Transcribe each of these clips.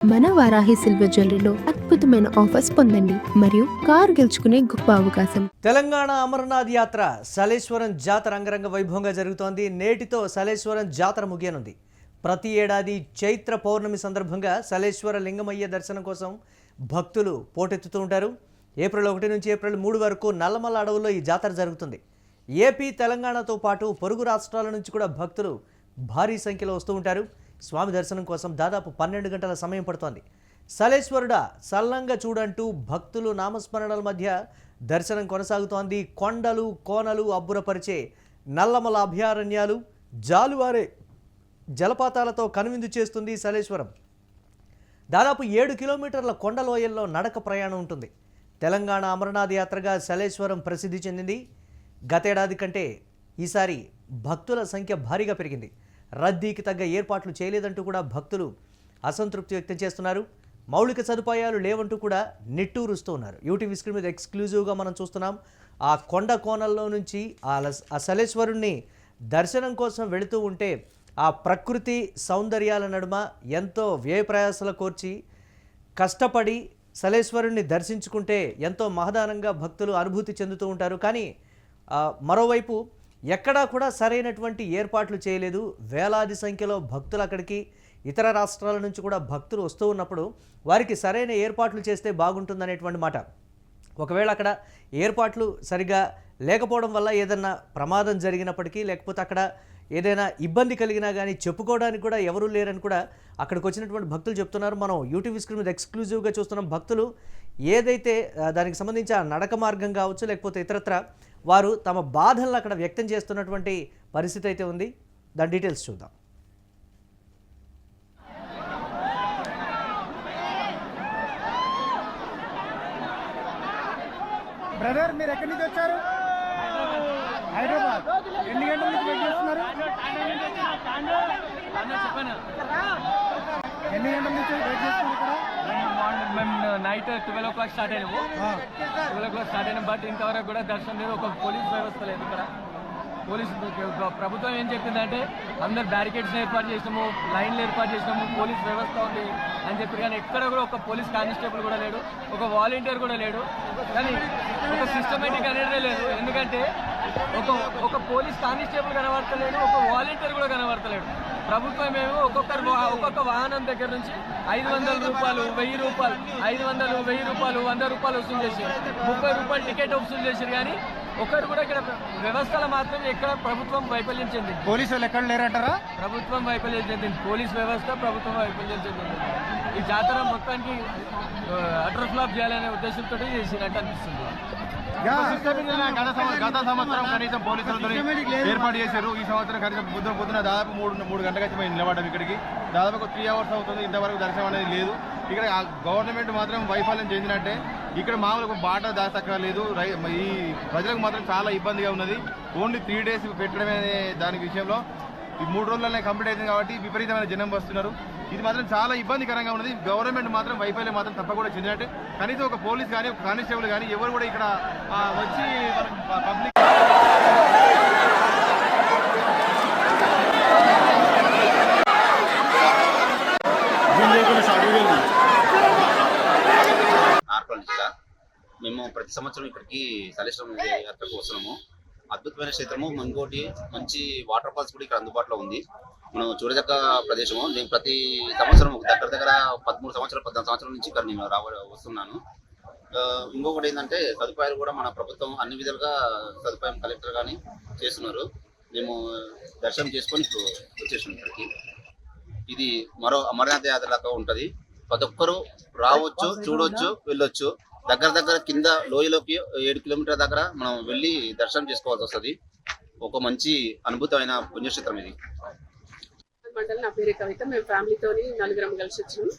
మన వారాహి సిల్వర్ జ్యువెలరీలో అద్భుతమైన ఆఫర్స్ పొందండి మరియు కారు గెలుచుకునే గొప్ప అవకాశం. తెలంగాణ అమరనాథ్ యాత్ర సలేశ్వరం జాతర అంగరంగ వైభవంగా జరుగుతోంది. నేటితో సలేశ్వరం జాతర ముగియనుంది. ప్రతి ఏడాది చైత్ర పౌర్ణమి సందర్భంగా సలేశ్వర లింగమయ్య దర్శనం కోసం భక్తులు పోటెత్తుతూ ఉంటారు. ఏప్రిల్ 1 నుంచి ఏప్రిల్ 3 వరకు నల్లమల్ల అడవుల్లో ఈ జాతర జరుగుతుంది. ఏపీ తెలంగాణతో పాటు పొరుగు రాష్ట్రాల నుంచి కూడా భక్తులు భారీ సంఖ్యలో వస్తూ ఉంటారు. స్వామి దర్శనం కోసం దాదాపు 12 గంటల సమయం పడుతోంది. సలేశ్వరుడా సల్లంగా చూడంటూ భక్తులు నామస్మరణల మధ్య దర్శనం కొనసాగుతోంది. కొండలు కోనలు అబ్బురపరిచే నల్లమల అభయారణ్యాలు, జాలువారే జలపాతాలతో కనువిందు చేస్తుంది సలేశ్వరం. దాదాపు 7 కిలోమీటర్ల కొండలోయల్లో నడక ప్రయాణం ఉంటుంది. తెలంగాణ అమరనాథ్ యాత్రగా సలేశ్వరం ప్రసిద్ధి చెందింది. గతేడాది కంటే ఈసారి భక్తుల సంఖ్య భారీగా పెరిగింది. రద్దీకి తగ్గ ఏర్పాట్లు చేయలేదంటూ కూడా భక్తులు అసంతృప్తి వ్యక్తం చేస్తున్నారు. మౌలిక సదుపాయాలు లేవంటూ కూడా నిట్టూరుస్తూ ఉన్నారు. యూటీవీ స్క్రీన్ మీద ఎక్స్క్లూజివ్గా మనం చూస్తున్నాం. ఆ కొండ కోణల్లో నుంచి ఆ సలేశ్వరుణ్ణి దర్శనం కోసం వెళుతూ ఉంటే ఆ ప్రకృతి సౌందర్యాల నడుమ ఎంతో వ్యయ ప్రయాసాల కోర్చి కష్టపడి సలేశ్వరుణ్ణి దర్శించుకుంటే ఎంతో మహదానంగా భక్తులు అనుభూతి చెందుతూ ఉంటారు. కానీ మరోవైపు ఎక్కడా కూడా సరైనటువంటి ఏర్పాట్లు చేయలేదు. వేలాది సంఖ్యలో భక్తులు అక్కడికి ఇతర రాష్ట్రాల నుంచి కూడా భక్తులు వస్తూ ఉన్నప్పుడు వారికి సరైన ఏర్పాట్లు చేస్తే బాగుంటుందనేటువంటి మాట. ఒకవేళ అక్కడ ఏర్పాట్లు సరిగా లేకపోవడం వల్ల ఏదన్నా ప్రమాదం జరిగినప్పటికీ, లేకపోతే అక్కడ ఏదైనా ఇబ్బంది కలిగినా కానీ చెప్పుకోవడానికి కూడా ఎవరూ లేరని కూడా అక్కడికి వచ్చినటువంటి భక్తులు చెప్తున్నారు. మనం యూటీవీ స్క్రీన్ మీద ఎక్స్క్లూజివ్గా చూస్తున్నాం. భక్తులు ఏదైతే దానికి సంబంధించి ఆ నడక మార్గం కావచ్చు, లేకపోతే ఇతరత్ర వారు తమ బాధలను అక్కడ వ్యక్తం చేస్తున్నటువంటి పరిస్థితి అయితే ఉంది. దాని డీటెయిల్స్ చూద్దాం. బ్రదర్, మీరు ఎక్కడి నుంచి వచ్చారు? హైదరాబాద్. ఎన్ని గంటల నుంచి వెయిట్ చేస్తున్నారు? ఎన్ని గంటల నుంచి వెయిట్ చేస్తున్నారు ఇక్కడ? మేము నైట్ 12 o'clock స్టార్ట్ అయినాము. 12 o'clock స్టార్ట్ అయినాం. బట్ ఇంతవరకు కూడా దర్శనం లేదు. ఒక పోలీస్ వ్యవస్థ లేదు ఇక్కడ. ప్రభుత్వం ఏం చెప్పిందంటే అందరు బ్యారికేడ్స్ ఏర్పాటు చేసినాము, లైన్లు ఏర్పాటు చేసినాము, పోలీస్ వ్యవస్థ ఉంది అని చెప్పి, కానీ ఎక్కడ కూడా ఒక పోలీస్ కానిస్టేబుల్ కూడా లేడు, ఒక వాలంటీర్ కూడా లేడు, కానీ ఒక సిస్టమేటిక్ అనేది లేదు. ఎందుకంటే ఒక పోలీస్ కానిస్టేబుల్ కనబడతలేడు, ఒక వాలంటీర్ కూడా కనబడతలేడు. ప్రభుత్వం ఏమో ఒక్కొక్క వాహనం దగ్గర నుంచి 500 రూపాయలు, 1000 రూపాయలు, 500, 1000 రూపాయలు, 100 రూపాయలు వసూలు చేశారు. 30 రూపాయలు టికెట్ వసూలు చేశారు. కానీ ఒకరు కూడా ఇక్కడ వ్యవస్థలో మాత్రం ఎక్కడ ప్రభుత్వం వైఫల్యం చెందింది. పోలీసులు ఎక్కడ లేరంటారా? ప్రభుత్వం వైఫల్యం చెందింది. పోలీస్ వ్యవస్థ ప్రభుత్వం వైఫల్యం చెందింది. ఈ జాతర మొత్తానికి అటర్ ఫ్లాప్ చేయాలనే ఉద్దేశంతో చేసినట్టు అనిపిస్తుంది. గత సంవత్సరం కనీసం పోలీసులతో ఏర్పాటు చేశారు. ఈ సంవత్సరం కనీసం పొద్దున దాదాపు 3 గంటలకు వచ్చి మేము నిలబడ్డాం. ఇక్కడికి దాదాపు 3 hours అవుతుంది. ఇంతవరకు దర్శనం అనేది లేదు. ఇక్కడ గవర్నమెంట్ మాత్రం వైఫల్యం చెందినట్టే. ఇక్కడ మామూలుగా బాట దాచక్కర్లేదు. ఈ ప్రజలకు మాత్రం చాలా ఇబ్బందిగా ఉన్నది. ఓన్లీ 3 days పెట్టడమే దాని విషయంలో ఈ 3 రోజులనే కంప్లీట్ అవుతుంది కాబట్టి విపరీతమైన జనం వస్తున్నారు. ఇది మాత్రం చాలా ఇబ్బందికరంగా ఉన్నది. గవర్నమెంట్ మాత్రం వైఫల్యం మాత్రం తప్పకుండా చెందినట్టే. కనీసం ఒక పోలీస్ కానీ, ఒక కానిస్టేబుల్ కానీ ఎవరు కూడా ఇక్కడ వచ్చి పబ్లిక్ మేము ప్రతి సంవత్సరం ఇక్కడికి సలేశ్వరం యాత్రకు వస్తున్నాము. అద్భుతమైన క్షేత్రము. ఇంకోటి మంచి వాటర్ ఫాల్స్ కూడా ఇక్కడ అందుబాటులో ఉంది. మనం చూడదగ్గ ప్రదేశము. నేను ప్రతి సంవత్సరం దగ్గర 13 సంవత్సరాలు 14 సంవత్సరాల నుంచి ఇక్కడ నేను వస్తున్నాను. ఇంకొకటి ఏంటంటే సదుపాయాలు కూడా మన ప్రభుత్వం అన్ని విధాలుగా సదుపాయం కలెక్టర్ కానీ చేస్తున్నారు. మేము దర్శనం చేసుకొని ఇప్పుడు వచ్చేసాం ఇక్కడికి. ఇది మరో అమరనాథ్ యాత్ర లాగా ఉంటుంది. ప్రతి ఒక్కరూ రావచ్చు, చూడవచ్చు, వెళ్ళొచ్చు. దగ్గర కింద లోయలోకి 7 కిలోమీటర్ల దగ్గర మనం వెళ్ళి దర్శనం చేసుకోవాల్సి వస్తుంది. ఒక మంచి అనుభూతమైన పుణ్యక్షేత్రం ఇది. మండలి, నా పేరు కవిత. మేము ఫ్యామిలీతోని 4 కలిసి వచ్చినాం.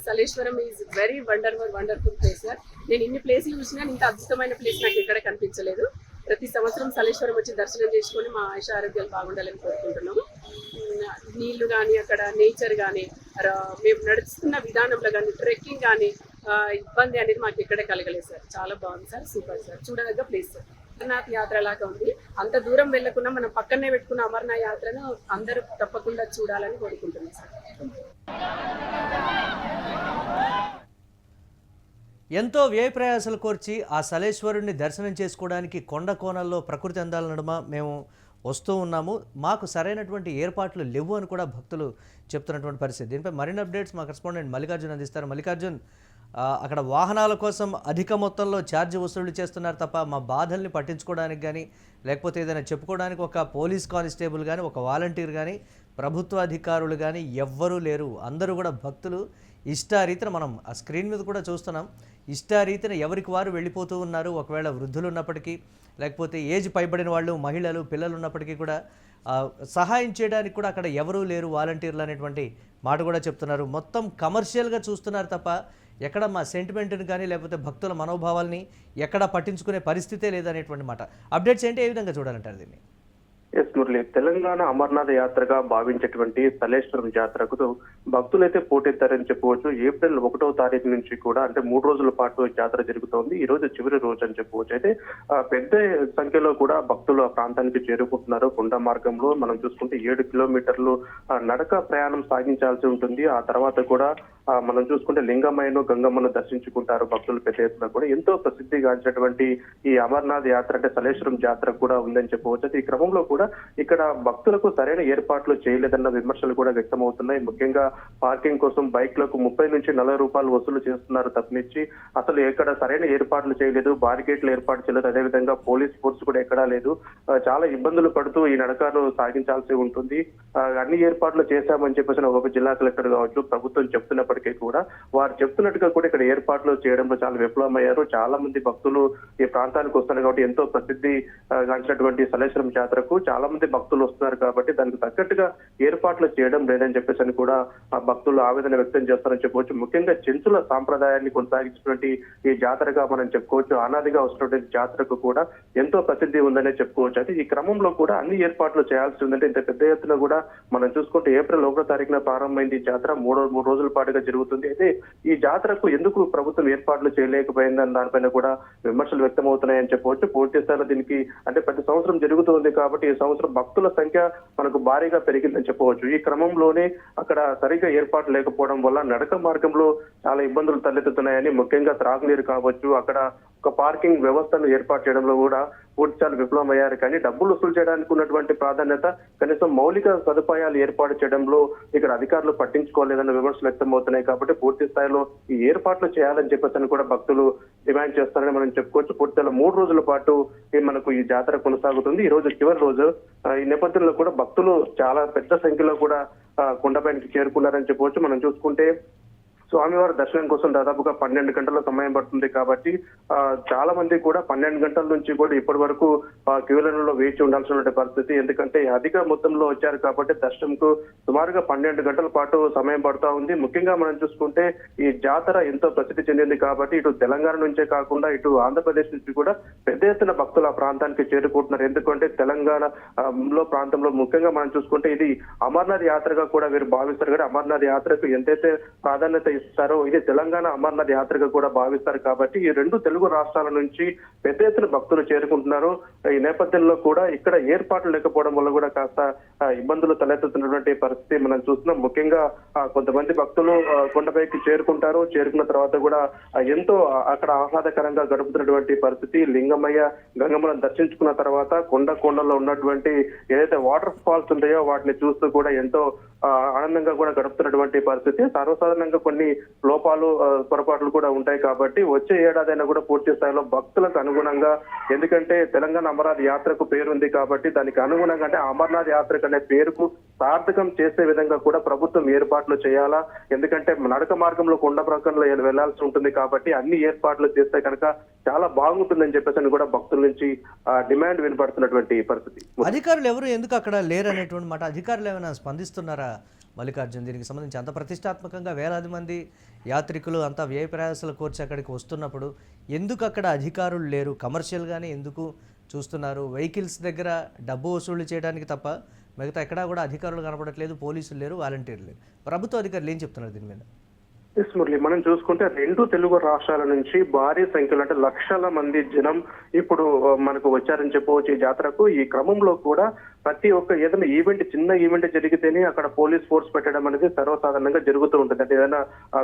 Saleshwaram is very wonderful place sir. నేను ఇన్ని ప్లేస్లు చూసినా ఇంత అద్భుతమైన ప్లేస్ నాకు ఎక్కడ కనిపించలేదు. ప్రతి సంవత్సరం సలేశ్వరం వచ్చి దర్శనం చేసుకొని మా ఆయుష ఆరోగ్యాలు బాగుండాలని కోరుకుంటున్నాము. నీళ్లు కానీ, అక్కడ నేచర్ కానీ, మేము నడుస్తున్న విధానంలో కానీ, ట్రెక్కింగ్ కానీ ఇబ్బంది అనేది మాకు ఎక్కడ కలగలేదు సార్. చాలా బాగుంది సార్. Super sir. చూడదగ్గ ప్లేస్ సార్. అమర్నాథ్ యాత్ర లాగా ఉంది. అంత దూరం వెళ్లకుండా మనం పక్కనే పెట్టుకున్న అమర్నాథ్ యాత్రను అందరూ తప్పకుండా చూడాలని కోరుకుంటున్నాం సార్. ఎంతో వ్యయ ప్రయాసాలు కోర్చి ఆ సలేశ్వరుడిని దర్శనం చేసుకోవడానికి కొండ కోణాల్లో ప్రకృతి అందాల నడుమ మేము వస్తూ ఉన్నాము. మాకు సరైనటువంటి ఏర్పాట్లు లేవు అని కూడా భక్తులు చెప్తున్నటువంటి పరిస్థితి. దీనిపై మరిన్ని అప్డేట్స్ మా కరెస్పాండెంట్ మల్లికార్జున్ అందిస్తారు. మల్లికార్జున్, అక్కడ వాహనాల కోసం అధిక మొత్తంలో ఛార్జ్ వసూలు చేస్తున్నారు తప్ప మా బాధల్ని పట్టించుకోవడానికి కానీ, లేకపోతే ఏదైనా చెప్పుకోవడానికి ఒక పోలీస్ కానిస్టేబుల్ కానీ, ఒక వాలంటీర్ కానీ, ప్రభుత్వ అధికారులు కానీ ఎవ్వరూ లేరు. అందరూ కూడా భక్తులు ఇష్టారీతిన, మనం ఆ స్క్రీన్ మీద కూడా చూస్తున్నాం, ఇష్టారీతిన ఎవరికి వారు వెళ్ళిపోతూ ఉన్నారు. ఒకవేళ వృద్ధులు ఉన్నప్పటికీ, లేకపోతే ఏజ్ పైబడిన వాళ్ళు, మహిళలు, పిల్లలు ఉన్నప్పటికీ కూడా సహాయం చేయడానికి కూడా అక్కడ ఎవరూ లేరు వాలంటీర్లు అనేటువంటి మాట కూడా చెప్తున్నారు. మొత్తం కమర్షియల్గా చూస్తున్నారు తప్ప ఎక్కడ మా సెంటిమెంట్ని కానీ, లేకపోతే భక్తుల మనోభావాల్ని ఎక్కడ పట్టించుకునే పరిస్థితే లేదనేటువంటి మాట. అప్డేట్స్ ఏంటి, ఏ విధంగా చూడాలంటారు దీన్ని? ఎస్ మురళి, తెలంగాణ అమర్నాథ్ యాత్రగా భావించేటువంటి సలేశ్వరం జాతరకు భక్తులైతే పోటెత్తారని చెప్పవచ్చు. ఏప్రిల్ 1వ తారీఖు నుంచి కూడా, అంటే 3 రోజుల పాటు జాతర జరుగుతోంది. ఈ రోజు చివరి రోజు అని చెప్పవచ్చు. అయితే పెద్ద సంఖ్యలో కూడా భక్తులు ఆ ప్రాంతానికి చేరుకుంటున్నారు. కొండ మార్గంలో మనం చూసుకుంటే 7 కిలోమీటర్లు నడక ప్రయాణం సాగించాల్సి ఉంటుంది. ఆ తర్వాత కూడా మనం చూసుకుంటే లింగమ్మను, గంగమ్మను దర్శించుకుంటారు భక్తులు పెద్ద ఎత్తున. కూడా ఎంతో ప్రసిద్ధిగాంచినటువంటి ఈ అమర్నాథ్ యాత్ర అంటే సలేశ్వరం జాతర కూడా ఉందని చెప్పవచ్చు. ఈ క్రమంలో కూడా ఇక్కడ భక్తులకు సరైన ఏర్పాట్లు చేయలేదన్న విమర్శలు కూడా వ్యక్తమవుతున్నాయి. ముఖ్యంగా పార్కింగ్ కోసం బైక్లకు 30 నుంచి 40 రూపాయలు వసూలు చేస్తున్నారు తప్పించి అసలు ఎక్కడ సరైన ఏర్పాట్లు చేయలేదు, బారికేట్లు ఏర్పాటు చేయలేదు. అదేవిధంగా పోలీస్ ఫోర్స్ కూడా ఎక్కడా లేదు. చాలా ఇబ్బందులు పడుతూ ఈ నడకను సాగించాల్సి ఉంటుంది. అన్ని ఏర్పాట్లు చేశామని చెప్పేసి ఒక జిల్లా కలెక్టర్ కావచ్చు ప్రభుత్వం చెప్తున్నప్పటికీ కూడా వారు చెప్తున్నట్టుగా కూడా ఇక్కడ ఏర్పాట్లు చేయడంలో చాలా విఫలమయ్యారు. చాలా మంది భక్తులు ఈ ప్రాంతానికి వస్తున్నారు కాబట్టి, ఎంతో ప్రసిద్ధి గాంచినటువంటి సలేశ్వరం జాతరకు చాలా మంది భక్తులు వస్తున్నారు కాబట్టి దానికి తగ్గట్టుగా ఏర్పాట్లు చేయడం లేదని చెప్పేసి కూడా ఆ భక్తులు ఆవేదన వ్యక్తం చేస్తారని చెప్పవచ్చు. ముఖ్యంగా చెంచుల సాంప్రదాయాన్ని కొనసాగించినటువంటి ఈ జాతరగా మనం చెప్పుకోవచ్చు. అనాదిగా వస్తున్నటువంటి జాతరకు కూడా ఎంతో ప్రసిద్ధి ఉందనే చెప్పుకోవచ్చు. అయితే ఈ క్రమంలో కూడా అన్ని ఏర్పాట్లు చేయాల్సి ఉందంటే ఇంత పెద్ద ఎత్తున కూడా మనం చూసుకుంటే ఏప్రిల్ 1వ తారీఖున ప్రారంభమైంది ఈ జాతర. 3 రోజుల పాటుగా జరుగుతుంది. అయితే ఈ జాతరకు ఎందుకు ప్రభుత్వం ఏర్పాట్లు చేయలేకపోయిందని దానిపైన కూడా విమర్శలు వ్యక్తమవుతున్నాయని చెప్పవచ్చు. పూర్తి స్థాయిలో దీనికి అంటే ప్రతి సంవత్సరం జరుగుతుంది కాబట్టి ఈ సంవత్సరం భక్తుల సంఖ్య మనకు భారీగా పెరిగిందని చెప్పవచ్చు. ఈ క్రమంలోనే అక్కడ సరిగ్గా ఏర్పాటు లేకపోవడం వల్ల నడక మార్గంలో చాలా ఇబ్బందులు తలెత్తుతున్నాయని, ముఖ్యంగా త్రాగునీరు కావచ్చు, అక్కడ ఒక పార్కింగ్ వ్యవస్థను ఏర్పాటు చేయడంలో కూడా పూర్తిస్థాయిలో విఫలమయ్యారు. కానీ డబ్బులు వసూలు చేయడానికి ఉన్నటువంటి ప్రాధాన్యత కనీసం మౌలిక సదుపాయాలు ఏర్పాటు చేయడంలో ఇక్కడ అధికారులు పట్టించుకోలేదన్న విమర్శలు వ్యక్తమవుతున్నాయి. కాబట్టి పూర్తి స్థాయిలో ఈ ఏర్పాట్లు చేయాలని చెప్పేసి కూడా భక్తులు డిమాండ్ చేస్తారని మనం చెప్పుకోవచ్చు. పూర్తిస్థాయిలో 3 రోజుల పాటు మనకు ఈ జాతర కొనసాగుతుంది. ఈ రోజు చివరి రోజు. ఈ నేపథ్యంలో కూడా భక్తులు చాలా పెద్ద సంఖ్యలో కూడా కొండపైనకి చేరుకున్నారని చెప్పవచ్చు. మనం చూసుకుంటే స్వామివారి దర్శనం కోసం దాదాపుగా 12 గంటల సమయం పడుతుంది కాబట్టి చాలా మంది కూడా 12 గంటల నుంచి కూడా ఇప్పటి వరకు క్యూలైన్లో వేచి ఉండాల్సిన పరిస్థితి. ఎందుకంటే అధిక మొత్తంలో వచ్చారు కాబట్టి దర్శనంకు సుమారుగా 12 గంటల పాటు సమయం పడుతూ ఉంది. ముఖ్యంగా మనం చూసుకుంటే ఈ జాతర ఎంతో ప్రసిద్ధి చెందింది కాబట్టి ఇటు తెలంగాణ నుంచే కాకుండా ఇటు ఆంధ్రప్రదేశ్ నుంచి కూడా పెద్ద ఎత్తున భక్తులు ఆ ప్రాంతానికి చేరుకుంటున్నారు. ఎందుకంటే తెలంగాణ ప్రాంతంలో ముఖ్యంగా మనం చూసుకుంటే ఇది అమర్నాథ్ యాత్రగా కూడా వీరు భావిస్తారు. కానీ అమర్నాథ్ యాత్రకు ఎంతైతే ప్రాధాన్యత ఇస్తారో ఇది తెలంగాణ అమర్నాథ్ యాత్రగా కూడా భావిస్తారు. కాబట్టి ఈ 2 తెలుగు రాష్ట్రాల నుంచి పెద్ద ఎత్తున భక్తులు చేరుకుంటున్నారు. ఈ నేపథ్యంలో కూడా ఇక్కడ ఏర్పాట్లు లేకపోవడం వల్ల కూడా కాస్త ఇబ్బందులు తలెత్తుతున్నటువంటి పరిస్థితి మనం చూస్తున్నాం. ముఖ్యంగా కొంతమంది భక్తులు కొండపైకి చేరుకుంటారు. చేరుకున్న తర్వాత కూడా ఎంతో అక్కడ ఆహ్లాదకరంగా గడుపుతున్నటువంటి పరిస్థితి. లింగమయ్య, గంగమ్మను దర్శించుకున్న తర్వాత కొండలో ఉన్నటువంటి ఏదైతే వాటర్ ఫాల్స్ ఉంటాయో వాటిని చూస్తూ కూడా ఎంతో ఆనందంగా కూడా గడుపుతున్నటువంటి పరిస్థితి. సర్వసాధారణంగా కొన్ని లోపాలు, పొరపాట్లు కూడా ఉంటాయి కాబట్టి వచ్చే ఏడాదైనా కూడా పూర్తి స్థాయిలో భక్తులకు అనుగుణంగా, ఎందుకంటే తెలంగాణ అమర్నాథ్ యాత్రకు పేరుంది కాబట్టి దానికి అనుగుణంగా అంటే అమర్నాథ్ యాత్రకు అనే పేరుకు సార్థకం చేసే విధంగా కూడా ప్రభుత్వం ఏర్పాట్లు చేయాలా. ఎందుకంటే నడక మార్గంలో కొండ ప్రక్కనలో వెళ్లాల్సి ఉంటుంది కాబట్టి అన్ని ఏర్పాట్లు చేస్తే కనుక చాలా బాగుంటుందని చెప్పేసి కూడా భక్తుల నుంచి డిమాండ్ వినపడుతున్నటువంటి పరిస్థితి. అధికారులు ఎవరు ఎందుకు అక్కడ లేరు అనేటువంటి మాట, అధికారులు ఏమైనా స్పందిస్తున్నారా మల్లికార్జున్? దీనికి సంబంధించి అంత ప్రతిష్టాత్మకంగా వేలాది మంది యాత్రికులు అంత వ్యయ ప్రయాసాలు కోర్చి అక్కడికి వస్తున్నప్పుడు ఎందుకు అక్కడ అధికారులు లేరు? కమర్షియల్గానే ఎందుకు చూస్తున్నారు? వెహికల్స్ దగ్గర డబ్బు వసూలు చేయడానికి తప్ప మిగతా ఎక్కడా కూడా అధికారులు కనపడట్లేదు, పోలీసులు లేరు, వాలంటీర్లు లేరు. ప్రభుత్వ అధికారులు ఏం చెప్తున్నారు దీని మీద? ఎస్ మురళి, మనం చూసుకుంటే 2 తెలుగు రాష్ట్రాల నుంచి భారీ సంఖ్యలో అంటే లక్షల మంది జనం ఇప్పుడు మనకు వచ్చారని చెప్పవచ్చు ఈ జాతరకు. ఈ క్రమంలో కూడా ప్రతి ఒక్క ఏదైనా ఈవెంట్, చిన్న ఈవెంట్ జరిగితేనే అక్కడ పోలీస్ ఫోర్స్ పెట్టడం అనేది సర్వసాధారణంగా జరుగుతూ ఉంటుంది. అంటే ఏదైనా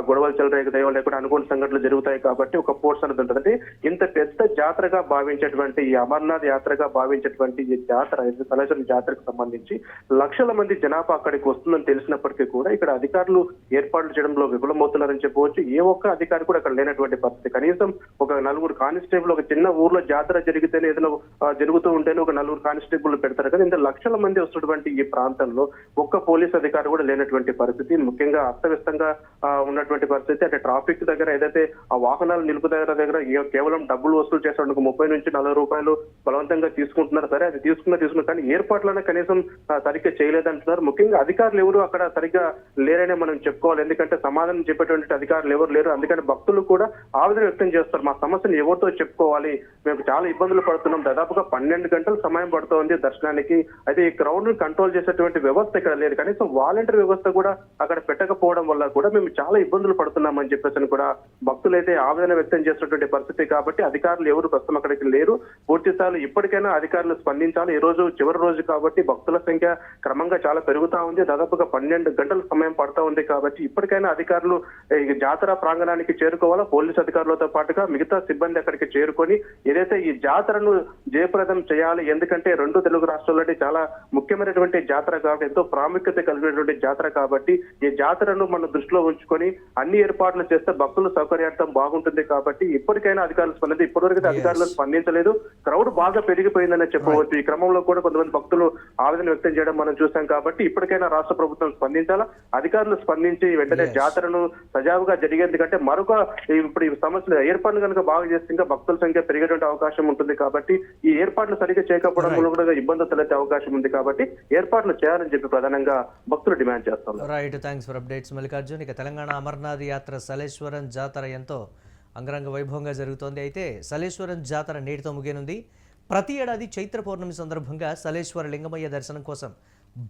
గొడవలు చెలరేగుతాయో లేకపోతే అనుకోని సంఘటనలు జరుగుతాయి కాబట్టి ఒక ఫోర్స్ అనేది ఉంటుంది. అంటే ఇంత పెద్ద జాతరగా భావించేటువంటి ఈ అమర్నాథ్ యాత్రగా భావించేటువంటి ఈ జాతర, సలేశ్వరం జాతరకు సంబంధించి లక్షల మంది జనాభా అక్కడికి వస్తుందని తెలిసినప్పటికీ కూడా ఇక్కడ అధికారులు ఏర్పాట్లు చేయడంలో విఫలమవుతున్నారని చెప్పవచ్చు. ఏ ఒక్క అధికారి కూడా అక్కడ లేనటువంటి పరిస్థితి. కనీసం ఒక 4 కానిస్టేబుల్, ఒక చిన్న ఊర్లో జాతర జరిగితేనే ఏదైనా జరుగుతూ ఉంటేనే ఒక 4 కానిస్టేబుల్ పెడతారు కదా, ఇంత లక్షల మంది వస్తున్నటువంటి ఈ ప్రాంతంలో ఒక్క పోలీస్ అధికారి కూడా లేనటువంటి పరిస్థితి. ముఖ్యంగా అస్తవ్యస్తంగా ఉన్నటువంటి పరిస్థితి. అంటే ట్రాఫిక్ దగ్గర ఏదైతే ఆ వాహనాలు దగ్గర కేవలం డబ్బులు వసూలు చేసేందుకు 30 నుంచి 40 రూపాయలు బలవంతంగా తీసుకుంటున్నారు. సరే, అది తీసుకున్నారు కానీ ఏర్పాట్లనే కనీసం సరిగ్గా చేయలేదంటున్నారు. ముఖ్యంగా అధికారులు ఎవరు అక్కడ సరిగ్గా లేరనే మనం చెప్పుకోవాలి. ఎందుకంటే సమాధానం చెప్పేటువంటి అధికారులు ఎవరు లేరు. అందుకని భక్తులు కూడా ఆవేదన వ్యక్తం చేస్తారు. మా సమస్యను ఎవరితో చెప్పుకోవాలి, మేము చాలా ఇబ్బందులు పడుతున్నాం, దాదాపుగా 12 గంటల సమయం పడుతోంది దర్శనానికి. అయితే ఈ క్రౌడ్ ను కంట్రోల్ చేసేటువంటి వ్యవస్థ ఇక్కడ లేదు. కనీసం వాలంటీర్ వ్యవస్థ కూడా అక్కడ పెట్టకపోవడం వల్ల కూడా మేము చాలా ఇబ్బందులు పడుతున్నామని చెప్పేసి కూడా భక్తులు అయితే ఆవేదన వ్యక్తం చేస్తున్నటువంటి పరిస్థితి. కాబట్టి అధికారులు ఎవరు ప్రస్తుతం అక్కడికి లేరు. పూర్తి స్థాయిలో ఇప్పటికైనా అధికారులు స్పందించాలి. ఈ రోజు చివరి రోజు కాబట్టి భక్తుల సంఖ్య క్రమంగా చాలా పెరుగుతా ఉంది. దాదాపుగా 12 గంటల సమయం పడుతూ ఉంది. కాబట్టి ఇప్పటికైనా అధికారులు ఈ జాతర ప్రాంగణానికి చేరుకోవాలా. పోలీసు అధికారులతో పాటుగా మిగతా సిబ్బంది అక్కడికి చేరుకొని ఏదైతే ఈ జాతరను జయప్రదం చేయాలి. ఎందుకంటే 2 తెలుగు రాష్ట్రాల్లో చాలా ముఖ్యమైనటువంటి జాతర కాబట్టి, ఎంతో ప్రాముఖ్యత కలిగినటువంటి జాతర కాబట్టి ఈ జాతరను మనం దృష్టిలో ఉంచుకొని అన్ని ఏర్పాట్లు చేస్తే భక్తుల సౌకర్యార్థం బాగుంటుంది. కాబట్టి ఇప్పటికైనా అధికారులు స్పందించి ఇప్పటివరకు అధికారులు స్పందించలేదు. క్రౌడ్ బాగా పెరిగిపోయిందనే చెప్పవచ్చు. ఈ క్రమంలో కూడా కొంతమంది భక్తులు ఆవేదన వ్యక్తం చేయడం మనం చూసాం. కాబట్టి ఇప్పటికైనా రాష్ట్ర ప్రభుత్వం స్పందించాలా. అధికారులు స్పందించి వెంటనే జాతరను సజావుగా జరిగేందుకంటే ఇప్పుడు ఈ సమస్యలు ఏర్పాట్లు కనుక బాగా చేస్తే ఇంకా భక్తుల సంఖ్య పెరిగేటువంటి అవకాశం ఉంటుంది. కాబట్టి ఈ ఏర్పాట్లు సరిగ్గా చేయకపోవడం వల్ల కూడా ఇబ్బందులు తలెత్తే అవకాశం ఉంది. కాబట్టి ఏర్పాట్లు చేయాలని చెప్పి ప్రధానంగా భక్తులు డిమాండ్ చేస్తున్నారు. Right, thanks for updates Mallikarjun. ఇక తెలంగాణ అమర్నాథ్ యాత్ర సలేశ్వరం జాతర ఎంతో అంగరంగ వైభవంగా జరుగుతోంది. అయితే సలేశ్వరం జాతర నేటితో ముగియనుంది. ప్రతి ఏడాది చైత్ర పౌర్ణమి సందర్భంగా సలేశ్వర లింగమయ్య దర్శనం కోసం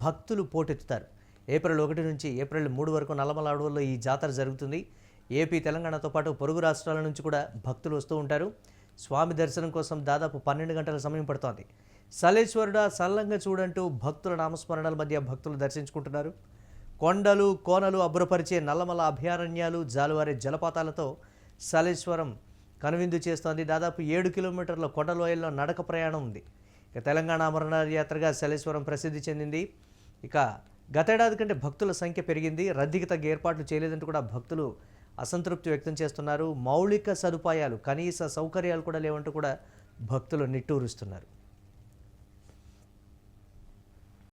భక్తులు పోటెత్తుతారు. ఏప్రిల్ 1 నుంచి ఏప్రిల్ 3 వరకు నల్లమల అడవుల్లో ఈ జాతర జరుగుతుంది. ఏపీ, తెలంగాణతో పాటు పొరుగు రాష్ట్రాల నుంచి కూడా భక్తులు వస్తూ ఉంటారు. స్వామి దర్శనం కోసం దాదాపు 12 గంటల సమయం పడుతోంది. సలేశ్వరుడా సల్లంగా చూడంటూ భక్తుల నామస్మరణల మధ్య భక్తులు దర్శించుకుంటున్నారు. కొండలు, కోనలు అబ్బురపరిచే నల్లమల అభయారణ్యాలు, జాలువారే జలపాతాలతో సలేశ్వరం కనువిందు చేస్తోంది. దాదాపు 7 కిలోమీటర్ల కొండలోయల్లో నడక ప్రయాణం ఉంది. ఇక తెలంగాణ అమరనాథ్ యాత్రగా సలేశ్వరం ప్రసిద్ధి చెందింది. ఇక గతేడాది కంటే భక్తుల సంఖ్య పెరిగింది. రద్దీకి తగ్గ ఏర్పాట్లు చేయలేదంటూ కూడా భక్తులు అసంతృప్తి వ్యక్తం చేస్తున్నారు. మౌలిక సదుపాయాలు, కనీస సౌకర్యాలు కూడా లేవంటూ కూడా భక్తులు నిట్టూరుస్తున్నారు.